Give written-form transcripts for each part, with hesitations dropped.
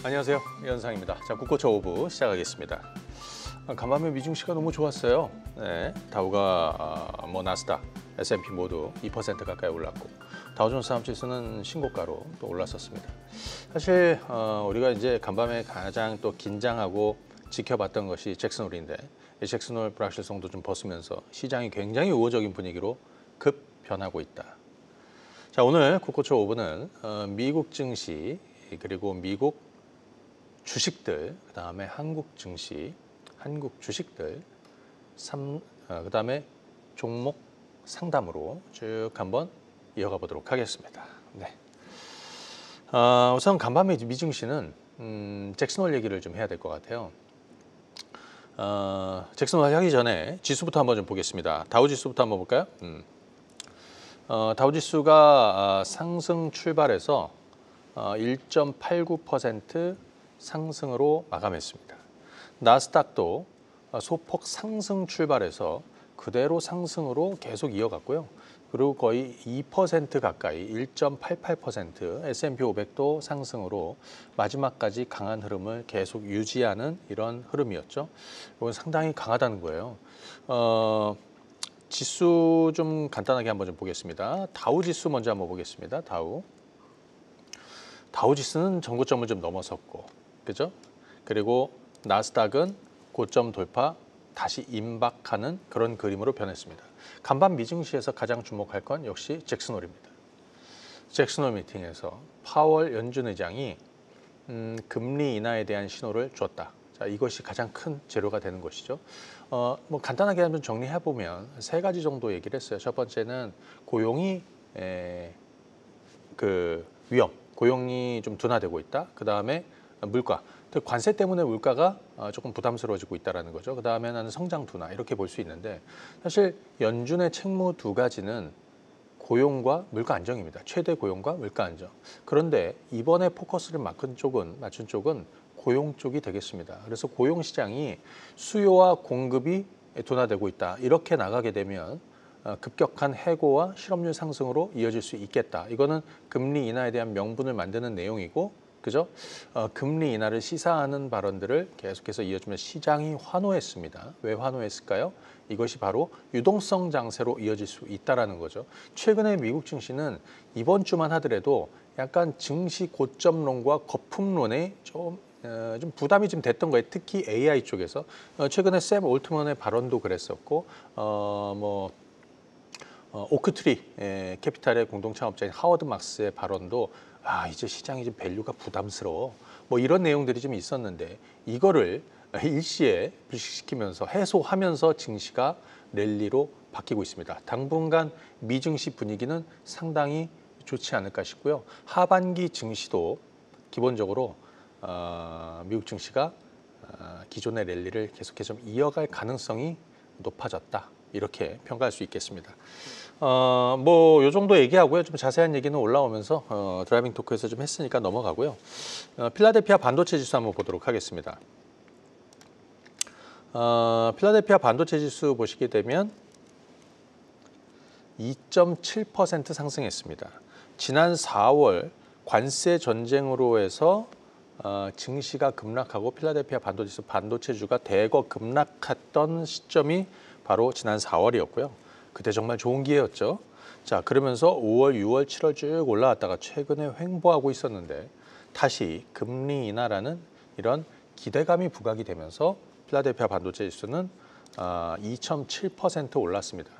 안녕하세요, 이현상입니다. 자, 국고초 오브 시작하겠습니다. 간밤에 미증시가 너무 좋았어요. 네, 다우가 나스닥, S&P 모두 2% 가까이 올랐고 다우존스 지수는 신고가로 또 올랐었습니다. 사실 우리가 이제 간밤에 가장 또 긴장하고 지켜봤던 것이 잭슨홀인데 이 잭슨홀 불확실성도 좀 벗으면서 시장이 굉장히 우호적인 분위기로 급 변하고 있다. 자, 오늘 국고초 오브는 미국 증시 그리고 미국 주식들, 그다음에 한국 증시, 한국 주식들, 그다음에 종목 상담으로 쭉 한번 이어가 보도록 하겠습니다. 네. 우선 간밤에 미증시는 잭슨홀 얘기를 좀 해야 될 것 같아요. 잭슨홀 하기 전에 지수부터 한번 좀 보겠습니다. 다우 지수부터 한번 볼까요? 다우 지수가 상승 출발해서 1.89% 상승으로 마감했습니다. 나스닥도 소폭 상승 출발해서 그대로 상승으로 계속 이어갔고요. 그리고 거의 2% 가까이 1.88% S&P 500도 상승으로 마지막까지 강한 흐름을 계속 유지하는 이런 흐름이었죠. 이건 상당히 강하다는 거예요. 지수 좀 간단하게 한번 좀 보겠습니다. 다우 지수 먼저 한번 보겠습니다. 다우 지수는 전고점을 좀 넘어섰고, 그죠? 그리고 나스닥은 고점 돌파, 다시 임박하는 그런 그림으로 변했습니다. 간밤 미증시에서 가장 주목할 건 역시 잭슨홀입니다. 잭슨홀 미팅에서 파월 연준 의장이 금리 인하에 대한 신호를 줬다. 자, 이것이 가장 큰 재료가 되는 것이죠. 간단하게 한번 정리해 보면 세 가지 정도 얘기를 했어요. 첫 번째는 고용이 고용이 좀 둔화되고 있다. 그 다음에 물가, 관세 때문에 물가가 조금 부담스러워지고 있다는 거죠. 그 다음에는 성장 둔화 이렇게 볼 수 있는데 사실 연준의 책무 두 가지는 고용과 물가 안정입니다. 최대 고용과 물가 안정. 그런데 이번에 포커스를 맞춘 쪽은 고용 쪽이 되겠습니다. 그래서 고용 시장이 수요와 공급이 둔화되고 있다. 이렇게 나가게 되면 급격한 해고와 실업률 상승으로 이어질 수 있겠다. 이거는 금리 인하에 대한 명분을 만드는 내용이고, 그죠? 금리 인하를 시사하는 발언들을 계속해서 이어주면 시장이 환호했습니다. 왜 환호했을까요? 이것이 바로 유동성 장세로 이어질 수 있다라는 거죠. 최근에 미국 증시는 이번 주만 하더라도 약간 증시 고점론과 거품론에 좀 부담이 좀 됐던 거예요. 특히 AI 쪽에서 최근에 샘 올트먼의 발언도 그랬었고, 오크트리 캐피탈의 공동 창업자인 하워드 막스의 발언도 이제 시장이 좀 밸류가 부담스러워. 이런 내용들이 좀 있었는데 이거를 일시에 불식시키면서 해소하면서 증시가 랠리로 바뀌고 있습니다. 당분간 미증시 분위기는 상당히 좋지 않을까 싶고요. 하반기 증시도 기본적으로 미국 증시가 기존의 랠리를 계속해서 좀 이어갈 가능성이 높아졌다. 이렇게 평가할 수 있겠습니다. 요 정도 얘기하고요. 좀 자세한 얘기는 올라오면서 드라이빙 토크에서 좀 했으니까 넘어가고요. 필라델피아 반도체 지수 한번 보도록 하겠습니다. 필라델피아 반도체 지수 보시게 되면 2.7% 상승했습니다. 지난 4월 관세 전쟁으로 해서 증시가 급락하고 필라델피아 반도체주가 대거 급락했던 시점이 바로 지난 4월이었고요. 그때 정말 좋은 기회였죠. 자, 그러면서 5월, 6월, 7월 쭉 올라왔다가 최근에 횡보하고 있었는데 다시 금리 인하라는 이런 기대감이 부각이 되면서 필라델피아 반도체 지수는 2.7% 올랐습니다.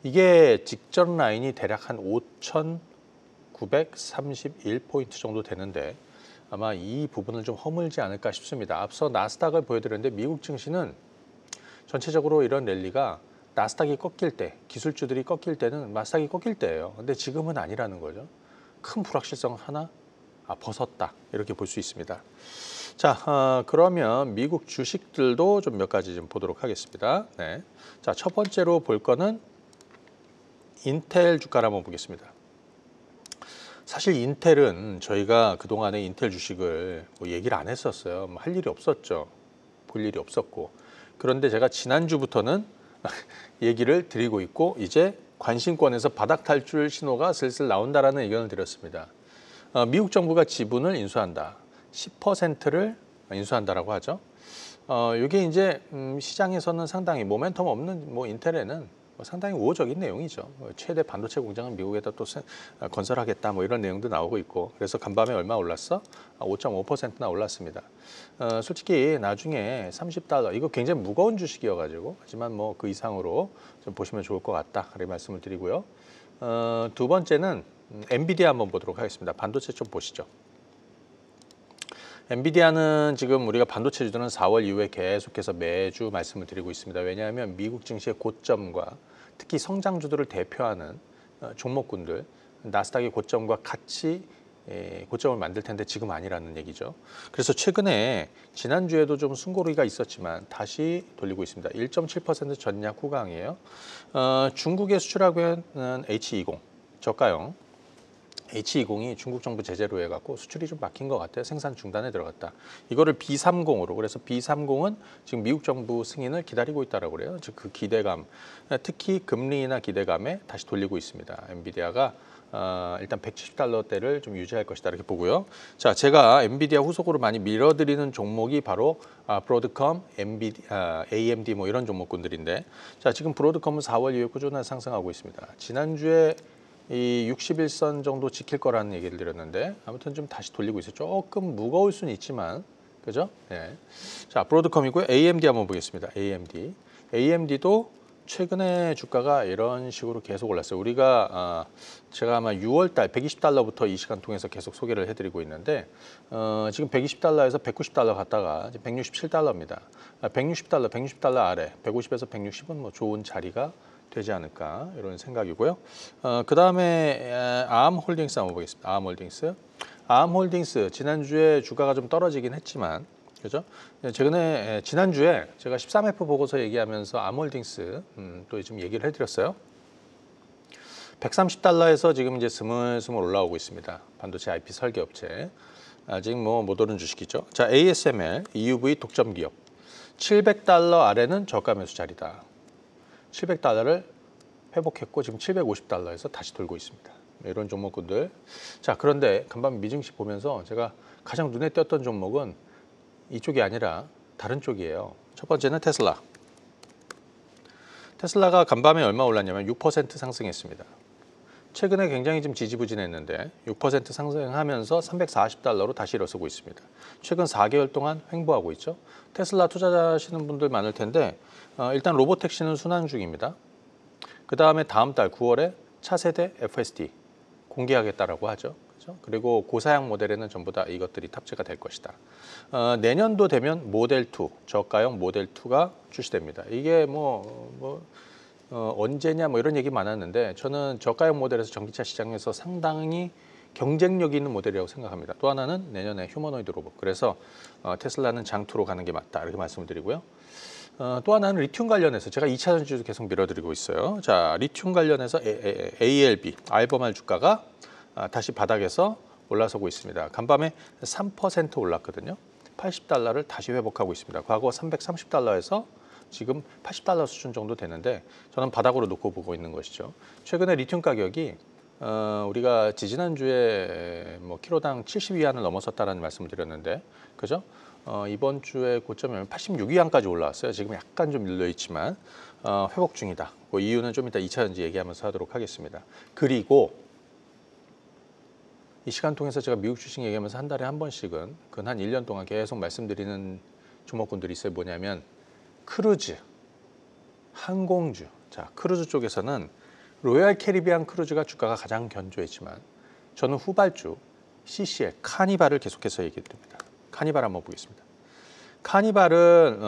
이게 직전 라인이 대략 한 5,931포인트 정도 되는데 아마 이 부분을 좀 허물지 않을까 싶습니다. 앞서 나스닥을 보여드렸는데 미국 증시는 전체적으로 이런 랠리가 나스닥이 꺾일 때, 기술주들이 꺾일 때는 나스닥이 꺾일 때예요. 근데 지금은 아니라는 거죠. 큰 불확실성 하나 벗었다. 이렇게 볼 수 있습니다. 자, 그러면 미국 주식들도 좀 몇 가지 좀 보도록 하겠습니다. 네. 자, 첫 번째로 볼 거는 인텔 주가를 한번 보겠습니다. 사실 인텔은 저희가 그동안에 인텔 주식을 얘기를 안 했었어요. 할 일이 없었죠. 볼 일이 없었고. 그런데 제가 지난주부터는 얘기를 드리고 있고 이제 관심권에서 바닥 탈출 신호가 슬슬 나온다라는 의견을 드렸습니다. 미국 정부가 지분을 인수한다. 10%를 인수한다라고 하죠. 이게 이제 시장에서는 상당히 모멘텀 없는 뭐 인텔에는 상당히 우호적인 내용이죠. 최대 반도체 공장을 미국에다 또 건설하겠다 뭐 이런 내용도 나오고 있고 그래서 간밤에 얼마 올랐어? 5.5%나 올랐습니다. 솔직히 나중에 $30 이거 굉장히 무거운 주식이어가지고 하지만 뭐 그 이상으로 좀 보시면 좋을 것 같다 그렇게 말씀을 드리고요. 두 번째는 엔비디아 한번 보도록 하겠습니다. 반도체 좀 보시죠. 엔비디아는 지금 우리가 반도체 주들은 4월 이후에 계속해서 매주 말씀을 드리고 있습니다. 왜냐하면 미국 증시의 고점과 특히 성장주들을 대표하는 종목군들 나스닥의 고점과 같이 고점을 만들 텐데 지금 아니라는 얘기죠. 그래서 최근에 지난주에도 좀 숨고르기가 있었지만 다시 돌리고 있습니다. 1.7% 전략 후강이에요. 중국에 수출하고 있는 H20 저가형 H20이 중국 정부 제재로 해갖고 수출이 좀 막힌 것 같아요. 생산 중단에 들어갔다. 이거를 B30으로 그래서 B30은 지금 미국 정부 승인을 기다리고 있다라고 그래요. 즉 그 기대감, 특히 금리나 기대감에 다시 돌리고 있습니다. 엔비디아가 일단 $170대를 좀 유지할 것이다 이렇게 보고요. 자, 제가 엔비디아 후속으로 많이 밀어드리는 종목이 바로 브로드컴, AMD 뭐 이런 종목군들인데, 자 지금 브로드컴은 4월 이후에 꾸준히 상승하고 있습니다. 지난주에 이 61선 정도 지킬 거라는 얘기를 드렸는데 아무튼 좀 다시 돌리고 있어요. 조금 무거울 수는 있지만 그죠? 네. 자 브로드컴이고요. AMD 한번 보겠습니다. AMD도 최근에 주가가 이런 식으로 계속 올랐어요. 우리가 제가 아마 6월달 $120부터 이 시간 통해서 계속 소개를 해드리고 있는데 지금 $120에서 $190 갔다가 이제 $167입니다. $160 아래 150에서 160은 뭐 좋은 자리가 되지 않을까 이런 생각이고요. 그 다음에 아암홀딩스 한번 보겠습니다. 아암홀딩스 지난주에 주가가 좀 떨어지긴 했지만 그죠? 최근에 지난주에 제가 13F 보고서 얘기하면서 아암홀딩스 또 좀 얘기를 해드렸어요. $130에서 지금 이제 스물스물 올라오고 있습니다. 반도체 IP 설계 업체. 아직 뭐 못 오른 주식이죠. 자 ASML EUV 독점 기업 $700 아래는 저가 매수 자리다. $700를 회복했고 지금 $750에서 다시 돌고 있습니다. 이런 종목군들. 자 그런데 간밤 미증시 보면서 제가 가장 눈에 띄었던 종목은 이쪽이 아니라 다른 쪽이에요. 첫 번째는 테슬라. 테슬라가 간밤에 얼마 올랐냐면 6% 상승했습니다. 최근에 굉장히 좀 지지부진했는데 6% 상승하면서 $340로 다시 일어서고 있습니다. 최근 4개월 동안 횡보하고 있죠. 테슬라 투자하시는 분들 많을 텐데 일단 로보택시는 순항 중입니다. 그 다음에 다음 달 9월에 차세대 FSD 공개하겠다라고 하죠. 그렇죠? 그리고 고사양 모델에는 전부 다 이것들이 탑재가 될 것이다. 내년도 되면 모델 2, 저가형 모델 2가 출시됩니다. 이게 언제냐 뭐 이런 얘기 많았는데 저는 저가형 모델에서 전기차 시장에서 상당히 경쟁력 있는 모델이라고 생각합니다. 또 하나는 내년에 휴머노이드 로봇. 그래서 테슬라는 장투로 가는 게 맞다 이렇게 말씀을 드리고요. 또 하나는 리튬 관련해서 제가 2차 전지도 계속 밀어드리고 있어요. 자, 리튬 관련해서 ALB, 알버말 주가가 다시 바닥에서 올라서고 있습니다. 간밤에 3% 올랐거든요. $80를 다시 회복하고 있습니다. 과거 $330에서 지금 $80 수준 정도 되는데 저는 바닥으로 놓고 보고 있는 것이죠. 최근에 리튬 가격이 우리가 지지난주에 뭐 키로당 70위안을 넘어섰다는 말씀을 드렸는데 그죠? 이번 주에 고점이 86위안까지 올라왔어요. 지금 약간 좀 밀려 있지만 회복 중이다. 그 이유는 좀 이따 2차 전지 얘기하면서 하도록 하겠습니다. 그리고 이 시간 통해서 제가 미국 주식 얘기하면서 한 달에 한 번씩은 근 한 1년 동안 계속 말씀드리는 종목군들이 있어요. 뭐냐면 크루즈, 항공주. 자, 크루즈 쪽에서는 로얄 캐리비안 크루즈가 주가가 가장 견조했지만 저는 후발주 CCL, 카니발을 계속해서 얘기 드립니다. 카니발 한번 보겠습니다. 카니발은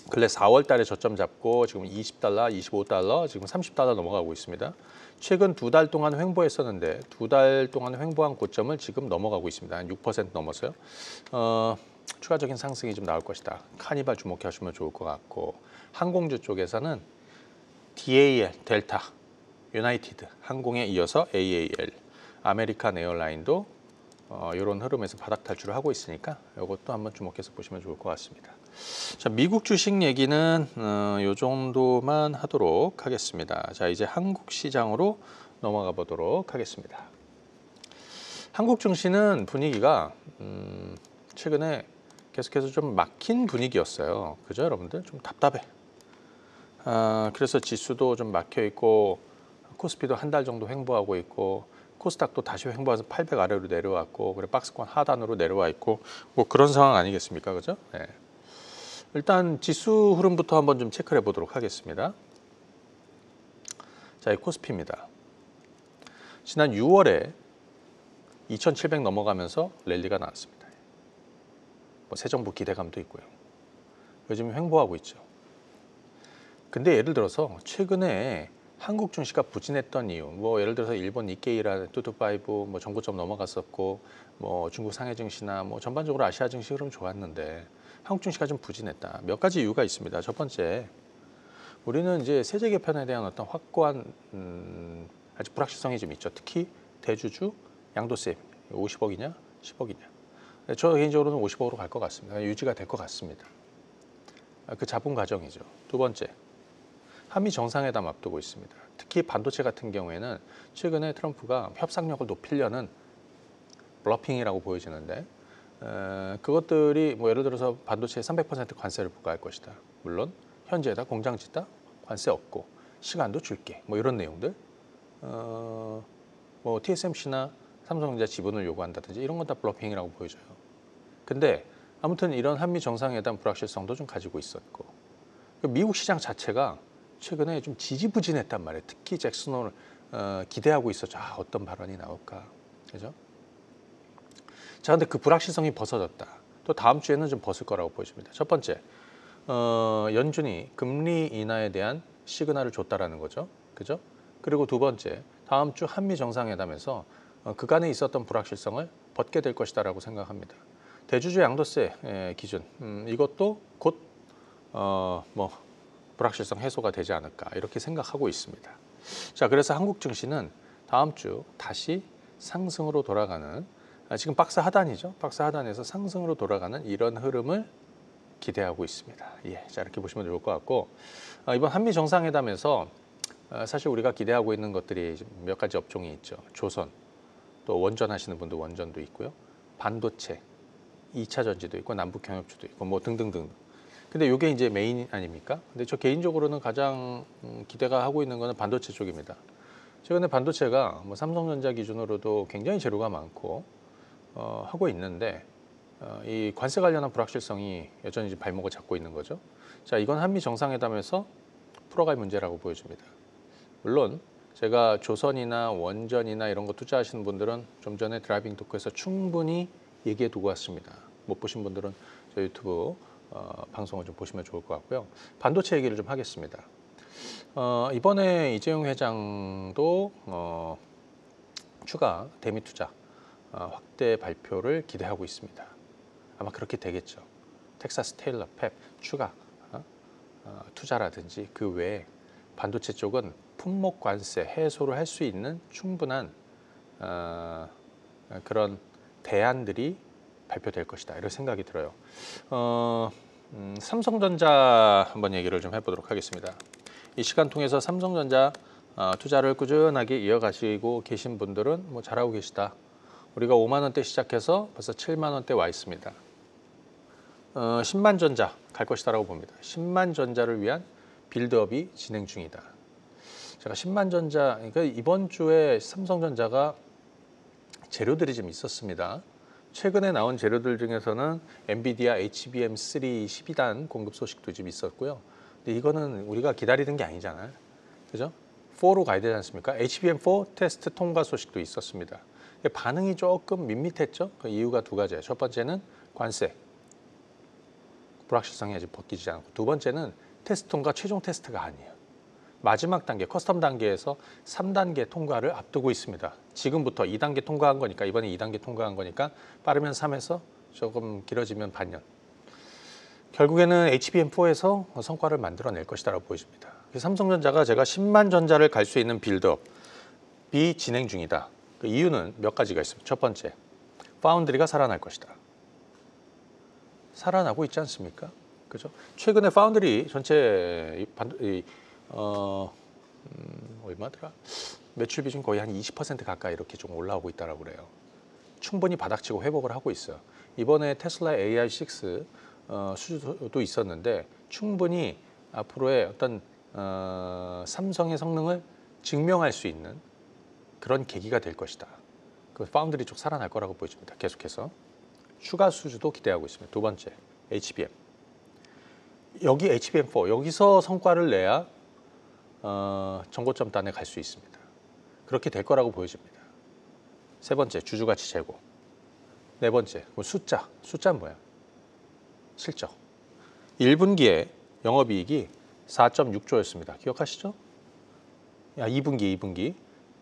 근래 4월 달에 저점 잡고 지금 $20, $25, 지금 $30 넘어가고 있습니다. 최근 2달 동안 횡보했었는데 2달 동안 횡보한 고점을 지금 넘어가고 있습니다. 한 6% 넘었어요. 추가적인 상승이 좀 나올 것이다. 카니발 주목해 하시면 좋을 것 같고 항공주 쪽에서는 DAL, 델타, 유나이티드, 항공에 이어서 AAL, 아메리칸 에어라인도 이런 흐름에서 바닥 탈출을 하고 있으니까 이것도 한번 주목해서 보시면 좋을 것 같습니다. 자, 미국 주식 얘기는 이 정도만 하도록 하겠습니다. 자, 이제 한국 시장으로 넘어가 보도록 하겠습니다. 한국 증시는 분위기가 최근에 계속해서 좀 막힌 분위기였어요. 그죠, 여러분들? 좀 답답해. 그래서 지수도 좀 막혀 있고 코스피도 한 달 정도 횡보하고 있고 코스닥도 다시 횡보해서 800 아래로 내려왔고 그래 박스권 하단으로 내려와 있고 뭐 그런 상황 아니겠습니까? 그죠? 네. 일단 지수 흐름부터 한번 좀 체크를 해보도록 하겠습니다. 자, 이 코스피입니다. 지난 6월에 2700 넘어가면서 랠리가 나왔습니다. 뭐 새 정부 기대감도 있고요. 요즘 횡보하고 있죠. 근데 예를 들어서 최근에 한국 증시가 부진했던 이유, 뭐 예를 들어서 일본 니케이라 투투파이브 뭐 전고점 넘어갔었고, 뭐 중국 상해 증시나 뭐 전반적으로 아시아 증시 흐름 좋았는데 한국 증시가 좀 부진했다. 몇 가지 이유가 있습니다. 첫 번째, 우리는 이제 세제 개편에 대한 어떤 확고한 아주 불확실성이 좀 있죠. 특히 대주주 양도세 50억이냐, 10억이냐. 저 개인적으로는 50억으로 갈 것 같습니다. 유지가 될 것 같습니다. 그 잡은 과정이죠. 두 번째, 한미 정상회담 앞두고 있습니다. 특히 반도체 같은 경우에는 최근에 트럼프가 협상력을 높이려는 블러핑이라고 보여지는데 그것들이 뭐 예를 들어서 반도체에 300% 관세를 부과할 것이다. 물론 현재에다 공장 짓다 관세 없고 시간도 줄게 뭐 이런 내용들 뭐 TSMC나 삼성전자 지분을 요구한다든지 이런 건 다 블러핑이라고 보여져요. 근데 아무튼 이런 한미 정상회담 불확실성도 좀 가지고 있었고 미국 시장 자체가 최근에 좀 지지부진했단 말이에요. 특히 잭슨 홀을 기대하고 있었죠. 어떤 발언이 나올까, 그죠? 자, 근데 그 불확실성이 벗어졌다. 또 다음 주에는 좀 벗을 거라고 보여집니다. 첫 번째, 연준이 금리 인하에 대한 시그널을 줬다라는 거죠, 그죠? 그리고 두 번째, 다음 주 한미 정상회담에서 그간에 있었던 불확실성을 벗게 될 것이다라고 생각합니다. 대주주 양도세 기준 이것도 곧 뭐 불확실성 해소가 되지 않을까 이렇게 생각하고 있습니다. 자, 그래서 한국 증시는 다음 주 다시 상승으로 돌아가는 지금 박스 하단이죠. 박스 하단에서 상승으로 돌아가는 이런 흐름을 기대하고 있습니다. 예, 자 이렇게 보시면 좋을 것 같고 이번 한미 정상회담에서 사실 우리가 기대하고 있는 것들이 몇 가지 업종이 있죠. 조선, 또 원전 하시는 분들 원전도 있고요. 반도체, 2차 전지도 있고 남북 경협주도 있고 뭐 등등등. 근데 이게 이제 메인 아닙니까? 근데 저 개인적으로는 가장 기대가 하고 있는 거는 반도체 쪽입니다. 최근에 반도체가 뭐 삼성전자 기준으로도 굉장히 재료가 많고 하고 있는데 이 관세 관련한 불확실성이 여전히 발목을 잡고 있는 거죠. 자, 이건 한미 정상회담에서 풀어갈 문제라고 보여집니다. 물론 제가 조선이나 원전이나 이런 거 투자하시는 분들은 좀 전에 드라이빙 토크에서 충분히 얘기해 두고 왔습니다. 못 보신 분들은 저 유튜브 방송을 좀 보시면 좋을 것 같고요. 반도체 얘기를 좀 하겠습니다. 이번에 이재용 회장도 추가 대미 투자 확대 발표를 기대하고 있습니다. 아마 그렇게 되겠죠. 텍사스 테일러 팹 추가 투자라든지 그 외에 반도체 쪽은 품목 관세 해소를 할 수 있는 충분한 그런 대안들이 발표될 것이다 이런 생각이 들어요. 삼성전자 한번 얘기를 좀 해보도록 하겠습니다. 이 시간 통해서 삼성전자 투자를 꾸준하게 이어가시고 계신 분들은 뭐 잘하고 계시다. 우리가 5만 원대 시작해서 벌써 7만 원대 와 있습니다. 10만 전자 갈 것이다라고 봅니다. 10만 전자를 위한 빌드업이 진행 중이다. 제가 10만 전자, 그러니까 이번 주에 삼성전자가 재료들이 좀 있었습니다. 최근에 나온 재료들 중에서는 엔비디아 HBM3 12단 공급 소식도 좀 있었고요. 근데 이거는 우리가 기다리는 게 아니잖아요. 그죠? 4로 가야 되지 않습니까? HBM4 테스트 통과 소식도 있었습니다. 반응이 조금 밋밋했죠. 그 이유가 두 가지예요. 첫 번째는 관세. 불확실성이 아직 벗기지 않고 두 번째는 테스트 통과 최종 테스트가 아니에요. 마지막 단계, 커스텀 단계에서 3단계 통과를 앞두고 있습니다. 지금부터 2단계 통과한 거니까 이번에 2단계 통과한 거니까 빠르면 3에서 조금 길어지면 반년. 결국에는 HBM4에서 성과를 만들어낼 것이라고 보여집니다. 삼성전자가 제가 10만 전자를 갈 수 있는 빌드업이 진행 중이다. 그 이유는 몇 가지가 있습니다. 첫 번째, 파운드리가 살아날 것이다. 살아나고 있지 않습니까? 그죠? 최근에 파운드리 전체 얼마더라? 매출 비중 거의 한 20% 가까이 이렇게 좀 올라오고 있다라고 그래요. 충분히 바닥치고 회복을 하고 있어요. 이번에 테슬라 AI6 수주도 있었는데 충분히 앞으로의 어떤 삼성의 성능을 증명할 수 있는 그런 계기가 될 것이다. 그 파운드리 쪽 살아날 거라고 보여집니다. 계속해서 추가 수주도 기대하고 있습니다. 두 번째, HBM. 여기 HBM4 여기서 성과를 내야 정고점 단에 갈 수 있습니다. 그렇게 될 거라고 보여집니다. 세 번째, 주주가치 제고. 네 번째, 숫자는 뭐야? 실적. 1분기에 영업이익이 4.6조였습니다. 기억하시죠? 2분기.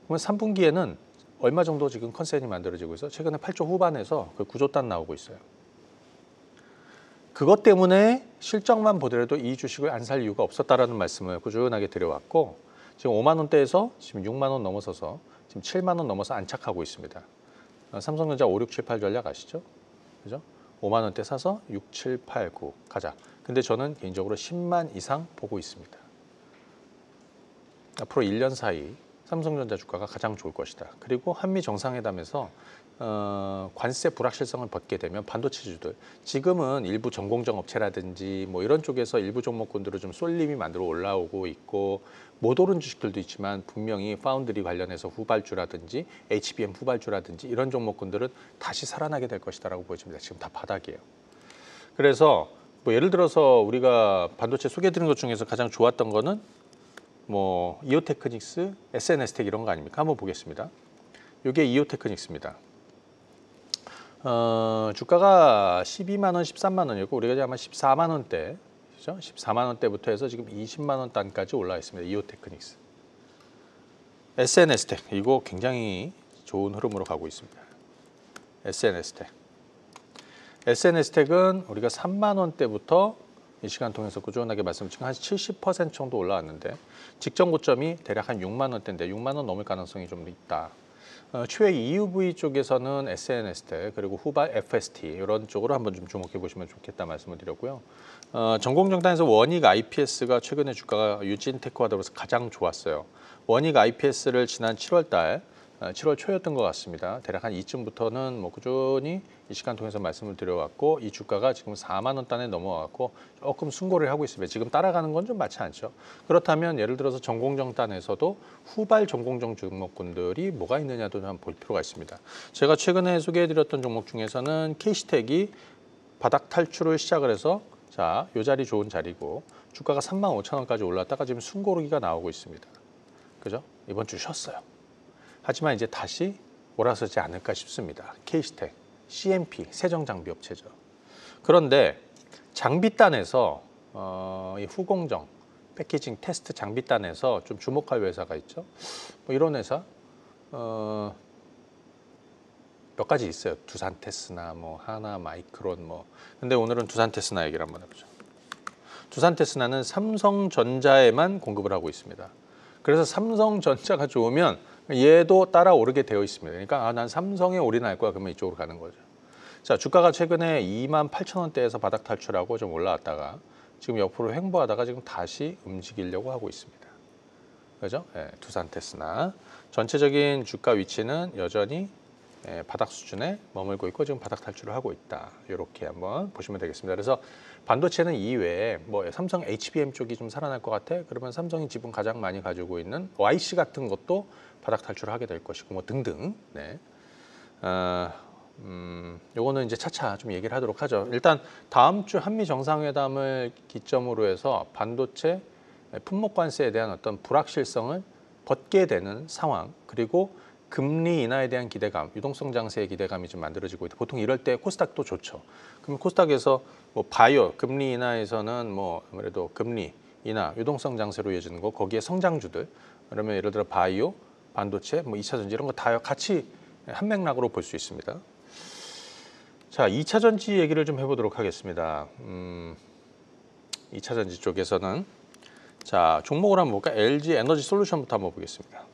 그러면 3분기에는 얼마 정도 지금 컨센이 만들어지고 있어? 최근에 8조 후반에서 그 9조 단 나오고 있어요. 그것 때문에 실적만 보더라도 이 주식을 안 살 이유가 없었다라는 말씀을 꾸준하게 드려왔고 지금 5만 원대에서 지금 6만 원 넘어서서 지금 7만 원 넘어서 안착하고 있습니다. 삼성전자 5, 6, 7, 8 전략 아시죠? 그죠? 5만 원대 사서 6, 7, 8, 9 가자. 근데 저는 개인적으로 10만 이상 보고 있습니다. 앞으로 1년 사이 삼성전자 주가가 가장 좋을 것이다. 그리고 한미 정상회담에서 관세 불확실성을 벗게 되면 반도체주들 지금은 일부 전공정 업체라든지 뭐 이런 쪽에서 일부 종목군들은 좀 쏠림이 만들어 올라오고 있고 못 오른 주식들도 있지만 분명히 파운드리 관련해서 후발주라든지 HBM 후발주라든지 이런 종목군들은 다시 살아나게 될 것이다라고 보여집니다. 지금 다 바닥이에요. 그래서 뭐 예를 들어서 우리가 반도체 소개해드린 것 중에서 가장 좋았던 거는 뭐 이오테크닉스, SNS텍 이런 거 아닙니까? 한번 보겠습니다. 이게 이오테크닉스입니다. 주가가 12만 원, 13만 원이었고 우리가 이제 아마 14만 원대, 그죠? 14만 원대부터 해서 지금 20만 원 단까지 올라와 있습니다. 이오테크닉스. SNS텍 이거 굉장히 좋은 흐름으로 가고 있습니다. SNS텍은 우리가 3만 원대부터 이 시간 통해서 꾸준하게 말씀드린 한 70% 정도 올라왔는데 직전 고점이 대략 한 6만 원대인데 6만 원 넘을 가능성이 좀 있다. 추후 EUV 쪽에서는 SNS텍 그리고 후발 FST 이런 쪽으로 한번 좀 주목해 보시면 좋겠다 말씀을 드렸고요. 전공정단에서 원익 IPS가 최근에 주가가 유진테크와 더불어서 가장 좋았어요. 원익 IPS를 지난 7월 달 7월 초였던 것 같습니다. 대략 한 이쯤부터는 뭐 꾸준히 이 시간 통해서 말씀을 드려왔고 이 주가가 지금 4만 원 단에 넘어왔고 조금 순고를 하고 있습니다. 지금 따라가는 건 좀 맞지 않죠. 그렇다면 예를 들어서 전공정 단에서도 후발 전공정 종목군들이 뭐가 있느냐도 한번 볼 필요가 있습니다. 제가 최근에 소개해드렸던 종목 중에서는 K시텍이 바닥 탈출을 시작을 해서 자, 이 자리 좋은 자리고 주가가 3만 5천 원까지 올랐다가 지금 순고르기가 나오고 있습니다. 그죠? 이번 주 쉬었어요. 하지만 이제 다시 몰아서지 않을까 싶습니다. K시텍, CMP, 세정장비업체죠. 그런데 장비단에서 이 후공정, 패키징, 테스트 장비단에서 좀 주목할 회사가 있죠. 뭐 이런 회사 몇 가지 있어요. 두산테스나 뭐 하나, 마이크론 뭐. 근데 오늘은 두산테스나 얘기를 한번 해보죠. 두산테스나는 삼성전자에만 공급을 하고 있습니다. 그래서 삼성전자가 좋으면 얘도 따라 오르게 되어 있습니다. 그러니까 난 삼성에 올인할 거야. 그러면 이쪽으로 가는 거죠. 자, 주가가 최근에 2만 8천 원대에서 바닥 탈출하고 좀 올라왔다가 지금 옆으로 횡보하다가 지금 다시 움직이려고 하고 있습니다. 그죠? 네, 두산테스나 전체적인 주가 위치는 여전히 바닥 수준에 머물고 있고 지금 바닥 탈출을 하고 있다. 이렇게 한번 보시면 되겠습니다. 그래서 반도체는 이외에 뭐 삼성 HBM 쪽이 좀 살아날 것 같아. 그러면 삼성이 지분 가장 많이 가지고 있는 YC 같은 것도 바닥 탈출을 하게 될 것이고 뭐 등등. 네. 요거는 이제 차차 좀 얘기를 하도록 하죠. 일단 다음 주 한미 정상회담을 기점으로 해서 반도체 품목 관세에 대한 어떤 불확실성을 벗게 되는 상황 그리고 금리 인하에 대한 기대감, 유동성 장세의 기대감이 좀 만들어지고 있다. 보통 이럴 때 코스닥도 좋죠. 그럼 코스닥에서 뭐 바이오, 금리 인하에서는 뭐 아무래도 금리 인하, 유동성 장세로 이어지는 거, 거기에 성장주들, 그러면 예를 들어 바이오, 반도체, 뭐 2차 전지 이런 거 다 같이 한 맥락으로 볼 수 있습니다. 자, 2차 전지 얘기를 좀 해보도록 하겠습니다. 2차 전지 쪽에서는 자 종목을 한번 볼까? LG 에너지 솔루션부터 한번 보겠습니다.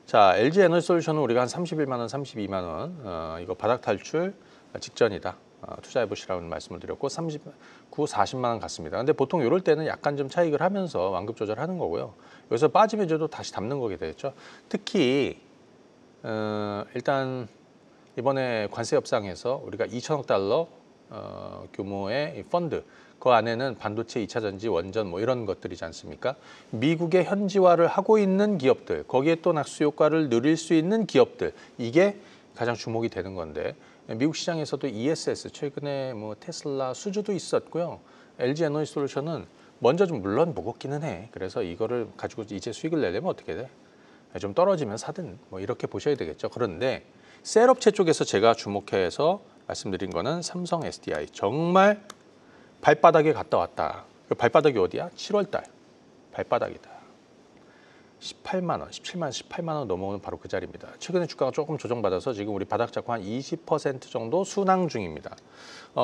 자, LG 에너지 솔루션은 우리가 한 31만 원, 32만 원 이거 바닥 탈출 직전이다. 투자해 보시라는 말씀을 드렸고 39, 40만 원 갔습니다. 근데 보통 이럴 때는 약간 좀 차익을 하면서 완급 조절하는 거고요. 여기서 빠지면 저도 다시 담는 거게 되겠죠. 특히 일단 이번에 관세 협상에서 우리가 2천억 달러 규모의 이 펀드, 그 안에는 반도체, 2차 전지, 원전 뭐 이런 것들이지 않습니까? 미국의 현지화를 하고 있는 기업들, 거기에 또 낙수 효과를 누릴 수 있는 기업들, 이게 가장 주목이 되는 건데, 미국 시장에서도 ESS 최근에 뭐 테슬라, 수주도 있었고요. LG 에너지 솔루션은 먼저 좀 물론 무겁기는 해. 그래서 이거를 가지고 이제 수익을 내려면 어떻게 돼? 좀 떨어지면 사든 뭐 이렇게 보셔야 되겠죠. 그런데 셀업체 쪽에서 제가 주목해서 말씀드린 거는 삼성 SDI, 정말 발바닥에 갔다 왔다. 그 발바닥이 어디야? 7월 달 발바닥이다. 18만 원, 17만 원, 18만 원 넘어오는 바로 그 자리입니다. 최근에 주가가 조금 조정받아서 지금 우리 바닥 잡고 한 20% 정도 순항 중입니다.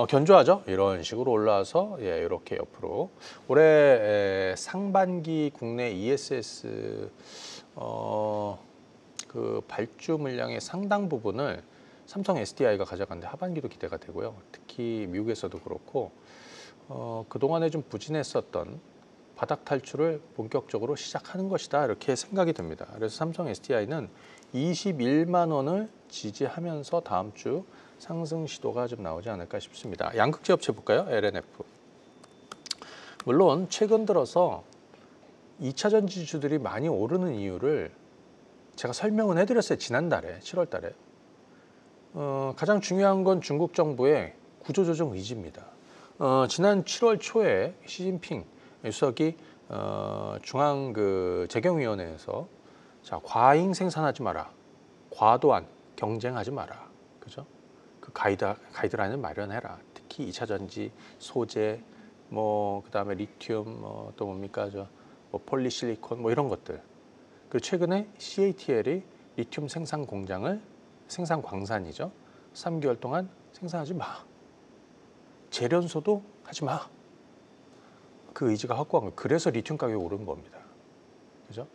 견조하죠? 이런 식으로 올라와서 이렇게 옆으로 올해 상반기 국내 ESS 그 발주 물량의 상당 부분을 삼성 SDI가 가져가는데 하반기도 기대가 되고요. 특히 미국에서도 그렇고 그동안에 좀 부진했었던 바닥 탈출을 본격적으로 시작하는 것이다, 이렇게 생각이 듭니다. 그래서 삼성 SDI는 21만 원을 지지하면서 다음 주 상승 시도가 좀 나오지 않을까 싶습니다. 양극재 업체 볼까요? LNF. 물론 최근 들어서 2차 전지주들이 많이 오르는 이유를 제가 설명은 해드렸어요. 지난달에 7월 달에. 가장 중요한 건 중국 정부의 구조조정 의지입니다. 지난 7월 초에 시진핑 주석이 중앙 그 재경위원회에서 자, 과잉 생산하지 마라, 과도한 경쟁하지 마라, 그죠? 그 가이드라인을 마련해라. 특히 2차 전지, 소재, 뭐 그다음에 리튬, 또 뭡니까 뭐 폴리실리콘 뭐 이런 것들. 그리고 최근에 CATL이 리튬 생산 공장을 생산 광산이죠. 3개월 동안 생산하지 마. 재련소도 하지 마. 그 의지가 확고한 거예요. 그래서 리튬 가격이 오른 겁니다. 그죠?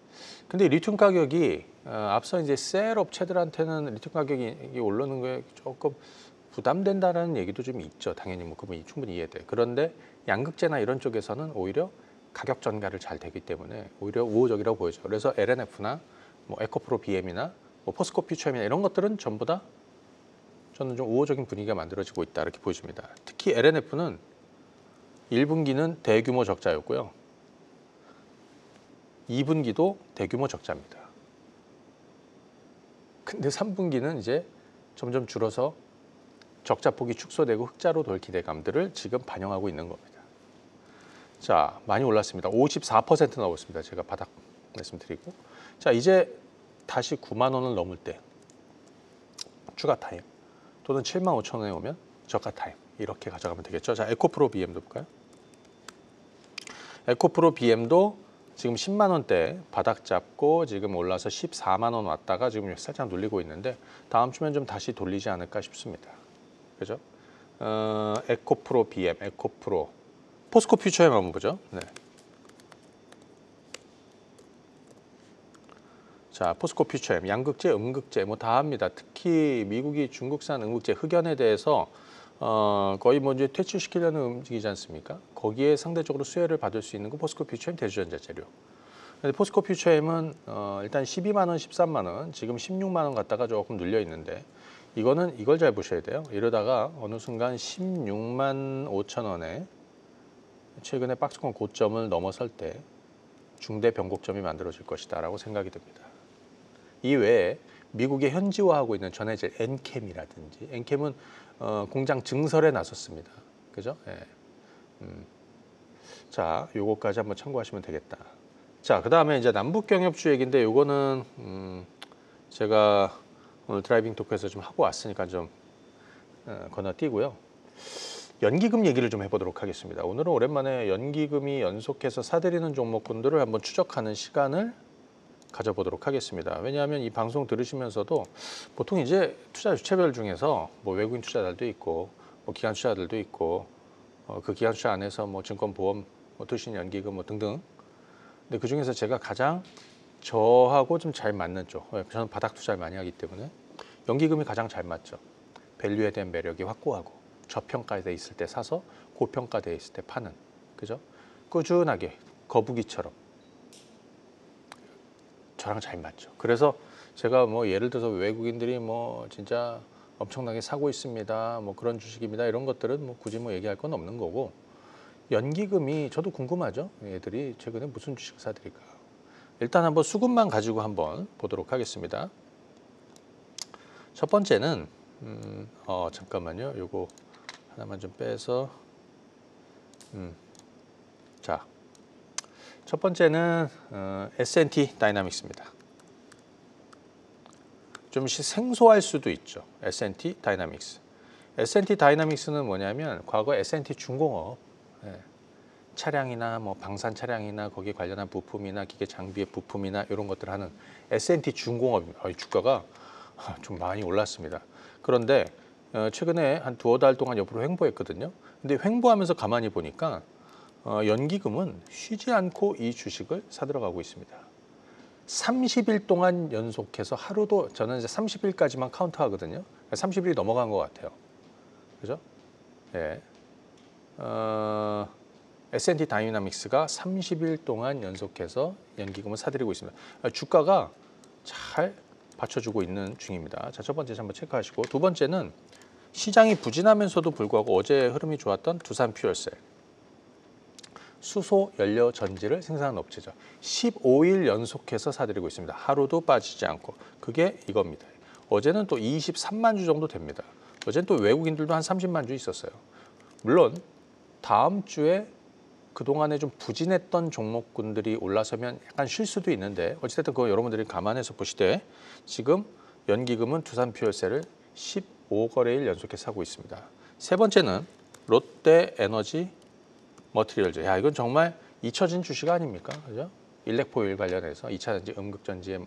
근데 리튬 가격이 앞서 이제 셀 업체들한테는 리튬 가격이 오르는 거에 조금 부담된다라는 얘기도 좀 있죠. 당연히 뭐 그건 충분히 이해돼. 그런데 양극재나 이런 쪽에서는 오히려 가격 전가를 잘 되기 때문에 오히려 우호적이라고 보여져요. 그래서 LNF나 뭐 에코프로 BM이나 뭐 포스코 퓨처엠이나 이런 것들은 전부 다 저는 좀 우호적인 분위기가 만들어지고 있다, 이렇게 보여집니다. 특히 LNF는 1분기는 대규모 적자였고요. 2분기도 대규모 적자입니다. 근데 3분기는 이제 점점 줄어서 적자폭이 축소되고 흑자로 돌 기대감들을 지금 반영하고 있는 겁니다. 자, 많이 올랐습니다. 54% 나왔습니다. 제가 바닥 말씀드리고. 자, 이제 다시 9만 원을 넘을 때 추가 타임 또는 7만 5천 원에 오면 저가 타임, 이렇게 가져가면 되겠죠. 자, 에코프로 BM도 볼까요? 에코프로 BM도 지금 10만 원대 바닥 잡고 지금 올라서 14만 원 왔다가 지금 살짝 눌리고 있는데 다음 주면 좀 다시 돌리지 않을까 싶습니다. 그죠? 에코프로 BM, 에코프로, 포스코 퓨처엠 한번 보죠. 네. 자, 포스코 퓨처엠, 양극재, 음극재 뭐 다 합니다. 특히 미국이 중국산 음극재 흑연에 대해서 거의 뭐 이제 퇴출시키려는 움직이지 않습니까? 거기에 상대적으로 수혜를 받을 수 있는 건 포스코 퓨처엠 대주전자 재료. 근데 포스코 퓨처엠은 일단 12만 원, 13만 원, 지금 16만 원 갔다가 조금 눌려 있는데 이거는 이걸 잘 보셔야 돼요. 이러다가 어느 순간 16만 5천 원에 최근에 박스권 고점을 넘어설 때 중대 변곡점이 만들어질 것이다라고 생각이 듭니다. 이 외에 미국의 현지화하고 있는 전해질 엔캠이라든지, 엔캠은 공장 증설에 나섰습니다. 그죠? 예. 자, 요거까지 한번 참고하시면 되겠다. 자, 그 다음에 이제 남북 경협주 얘기인데 요거는 제가 오늘 드라이빙 토크에서 좀 하고 왔으니까 좀 건너뛰고요. 연기금 얘기를 좀 해보도록 하겠습니다. 오늘은 오랜만에 연기금이 연속해서 사들이는 종목군들을 한번 추적하는 시간을 가져보도록 하겠습니다. 왜냐하면 이 방송 들으시면서도 보통 이제 투자 주체별 중에서 뭐 외국인 투자자들도 있고 뭐 기관 투자자들도 있고 그 기관 투자 안에서 뭐 증권보험, 뭐 투신 연기금 뭐 등등. 근데 그 중에서 제가 가장 저하고 좀 잘 맞는 쪽, 저는 바닥 투자를 많이 하기 때문에 연기금이 가장 잘 맞죠. 밸류에 대한 매력이 확고하고 저평가돼 있을 때 사서 고평가돼 있을 때 파는, 그죠? 꾸준하게 거북이처럼 저랑 잘 맞죠. 그래서 제가 뭐 예를 들어서 외국인들이 뭐 진짜 엄청나게 사고 있습니다. 뭐 그런 주식입니다. 이런 것들은 뭐 굳이 뭐 얘기할 건 없는 거고, 연기금이 저도 궁금하죠. 얘들이 최근에 무슨 주식을 사들일까. 일단 한번 수급만 가지고 한번 보도록 하겠습니다. 첫 번째는 잠깐만요. 요거 하나만 좀 빼서 자, 첫 번째는 S&T 다이나믹스입니다. 좀 생소할 수도 있죠. S&T 다이나믹스. S&T 다이나믹스는 뭐냐면 과거 S&T 중공업, 차량이나 뭐 방산 차량이나 거기에 관련한 부품이나 기계 장비의 부품이나 이런 것들 하는 S&T 중공업입니다. 주가가 좀 많이 올랐습니다. 그런데 최근에 한 두어 달 동안 옆으로 횡보했거든요. 근데 횡보하면서 가만히 보니까 연기금은 쉬지 않고 이 주식을 사들어가고 있습니다. 30일 동안 연속해서 하루도, 저는 이제 30일까지만 카운트하거든요. 30일이 넘어간 것 같아요. 그죠? 예. S&T 다이나믹스가 30일 동안 연속해서 연기금을 사들이고 있습니다. 주가가 잘 받쳐주고 있는 중입니다. 자, 첫 번째 한번 체크하시고, 두 번째는 시장이 부진하면서도 불구하고 어제 흐름이 좋았던 두산 퓨얼셀. 수소 연료 전지를 생산하는 업체죠. 15일 연속해서 사들이고 있습니다. 하루도 빠지지 않고. 그게 이겁니다. 어제는 또 23만 주 정도 됩니다. 어제는 또 외국인들도 한 30만 주 있었어요. 물론 다음 주에 그동안에 좀 부진했던 종목군들이 올라서면 약간 쉴 수도 있는데, 어찌됐든 그거 여러분들이 감안해서 보시되 지금 연기금은 두산 퓨얼셀을 15거래일 연속해 사고 있습니다. 세 번째는 롯데에너지 머티리얼즈. 야, 이건 정말 잊혀진 주식 아닙니까? 그죠? 일렉포일 관련해서 2차전지, 음극전지의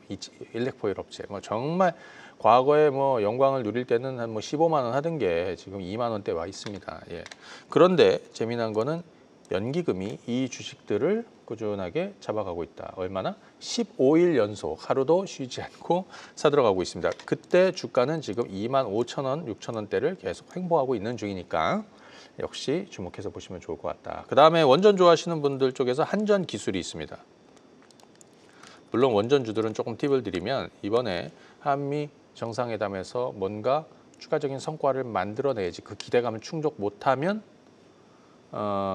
일렉포일 업체. 뭐 정말 과거에 뭐 영광을 누릴 때는 한 뭐 15만 원 하던 게 지금 2만 원대 와 있습니다. 예. 그런데 재미난 거는 연기금이 이 주식들을 꾸준하게 잡아가고 있다. 얼마나? 15일 연속 하루도 쉬지 않고 사들어가고 있습니다. 그때 주가는 지금 25,000원, 6,000원대를 계속 횡보하고 있는 중이니까 역시 주목해서 보시면 좋을 것 같다. 그 다음에 원전 좋아하시는 분들 쪽에서 한전 기술이 있습니다. 물론 원전주들은 조금 팁을 드리면, 이번에 한미 정상회담에서 뭔가 추가적인 성과를 만들어내야지 그 기대감을 충족 못하면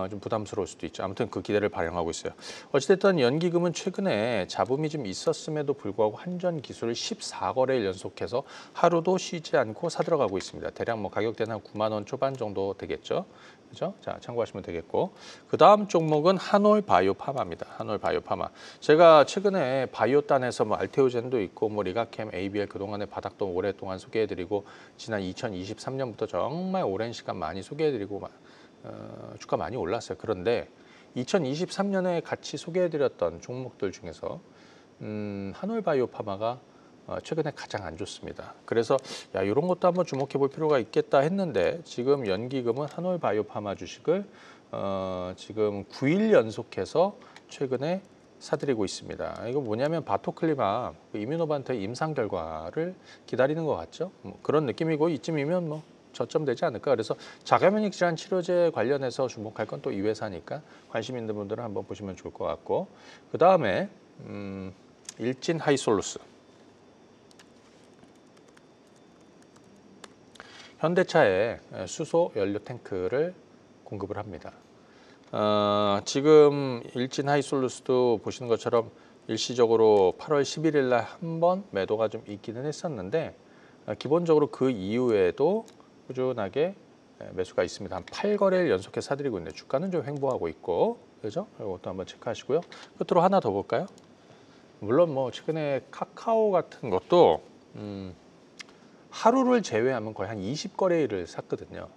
좀 부담스러울 수도 있죠. 아무튼 그 기대를 반영하고 있어요. 어찌됐든 연기금은 최근에 잡음이 좀 있었음에도 불구하고 한전 기술을 14거래일 연속해서 하루도 쉬지 않고 사들어가고 있습니다. 대략 뭐 가격대는 한 9만 원 초반 정도 되겠죠. 그죠? 자, 참고하시면 되겠고. 그 다음 종목은 한올 바이오 파마입니다. 한올 바이오 파마. 제가 최근에 바이오단에서 뭐 알테오젠도 있고 뭐 리가캠, ABL 그동안의 바닥도 오랫동안 소개해드리고, 지난 2023년부터 정말 오랜 시간 많이 소개해드리고 주가 많이 올랐어요. 그런데 2023년에 같이 소개해드렸던 종목들 중에서 한올바이오 파마가 최근에 가장 안 좋습니다. 그래서 야, 이런 것도 한번 주목해 볼 필요가 있겠다 했는데, 지금 연기금은 한올바이오 파마 주식을 지금 9일 연속해서 최근에 사들이고 있습니다. 이거 뭐냐면 바토클리마 이뮤노반트의 임상 결과를 기다리는 것 같죠. 뭐 그런 느낌이고, 이쯤이면 뭐 저점 되지 않을까. 그래서 자가면역 질환 치료제 관련해서 주목할 건 또 이 회사니까 관심 있는 분들은 한번 보시면 좋을 것 같고, 그 다음에 일진 하이솔루스. 현대차에 수소 연료 탱크를 공급을 합니다. 지금 일진 하이솔루스도 보시는 것처럼 일시적으로 8월 11일 날 한 번 매도가 좀 있기는 했었는데, 기본적으로 그 이후에도 꾸준하게 매수가 있습니다. 한 8거래일 연속해 사들이고 있는데 주가는 좀 횡보하고 있고, 그죠? 이것도 한번 체크하시고요. 끝으로 하나 더 볼까요? 물론 뭐 최근에 카카오 같은 것도 하루를 제외하면 거의 한 20거래일을 샀거든요.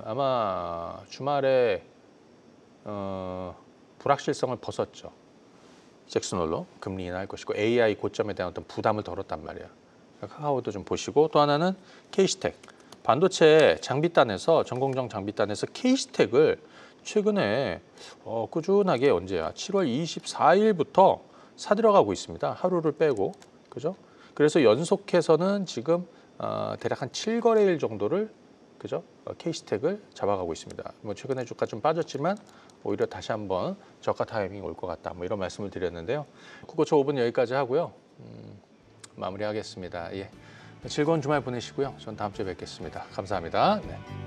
아마 주말에 불확실성을 벗었죠. 잭슨홀로 금리 인하할 것이고 AI 고점에 대한 어떤 부담을 덜었단 말이야. 카카오도 좀 보시고, 또 하나는 케이스텍. 반도체 장비단에서, 전공정 장비단에서 케이스텍을 최근에 꾸준하게 언제야? 7월 24일부터 사들어가고 있습니다. 하루를 빼고, 그죠? 그래서 연속해서는 지금 대략 한 7거래일 정도를, 그죠? 케이스텍을 잡아가고 있습니다. 뭐 최근에 주가 좀 빠졌지만 오히려 다시 한번 저가 타이밍이 올 것 같다. 뭐 이런 말씀을 드렸는데요. 국어초 5분 여기까지 하고요. 마무리하겠습니다. 예. 즐거운 주말 보내시고요. 전 다음 주에 뵙겠습니다. 감사합니다. 네.